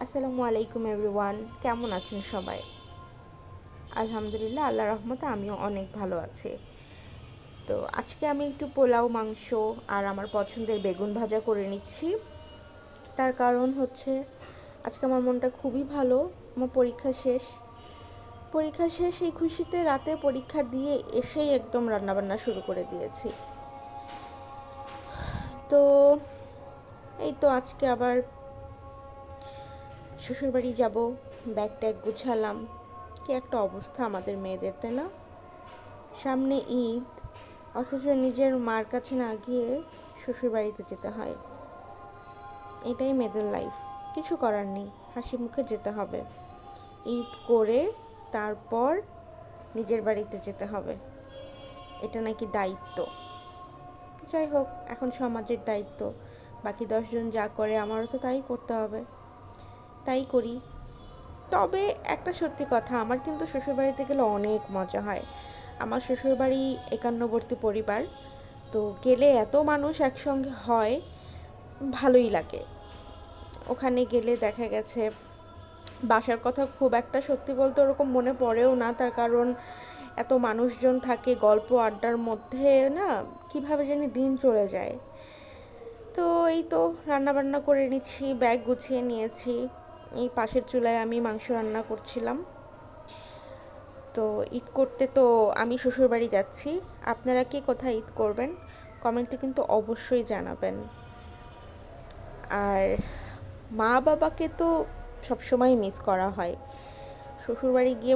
আসসালামু আলাইকুম এভরিওয়ান, কেমন আছেন সবাই? আলহামদুলিল্লাহ, আল্লাহর রহমতে আমিও অনেক ভালো আছি। তো আজকে আমি একটু পোলাও, মাংস আর আমার পছন্দের বেগুন ভাজা করে নিচ্ছি। তার কারণ হচ্ছে আজকে আমার মনটা খুবই ভালো। আমার পরীক্ষা শেষ এই খুশিতে রাতে পরীক্ষা দিয়ে এসেই একদম রান্নাবান্না শুরু করে দিয়েছি। তো এই তো আজকে আবার শ্বশুরবাড়ি যাব, ব্যাগ ট্যাগ গুছালাম। কি একটা অবস্থা আমাদের মেয়েদের, তাই না? সামনে ঈদ, অথচ নিজের মার কাছে না গিয়ে শ্বশুরবাড়িতে যেতে হয়। এটাই মেয়েদের লাইফ, কিছু করার নেই, হাসি মুখে যেতে হবে। ঈদ করে তারপর নিজের বাড়িতে যেতে হবে, এটা নাকি দায়িত্ব। যাই হোক, এখন সমাজের দায়িত্ব, বাকি 10 জন যা করে আমারও তো তাই করতে হবে, তাই করি। তবে একটা সত্যি কথা, আমার কিন্তু শ্বশুরবাড়িতে গেলে অনেক মজা হয়। আমার শ্বশুরবাড়ি একান্নবর্তী পরিবার, তো গেলে এত মানুষ একসঙ্গে হয়, ভালোই লাগে। ওখানে গেলে দেখা গেছে বাসার কথা খুব একটা সত্যি বলতে ওরকম মনে পড়েও না, তার কারণ এত মানুষজন থাকে, গল্প আড্ডার মধ্যে না কিভাবে জানি দিন চলে যায়। তো এই তো রান্নাবান্না করে নিচ্ছি, ব্যাগ গুছিয়ে নিয়েছি। এই পাশের চুলায় আমি মাংস রান্না করছিলাম। তো ঈদ করতে তো আমি শ্বশুরবাড়ি যাচ্ছি। আপনারা কে কোথায় ঈদ করবেন কমেন্টে কিন্তু অবশ্যই জানাবেন। আর মা বাবাকে তো সবসময় মিস করা হয়। শ্বশুরবাড়ি গিয়ে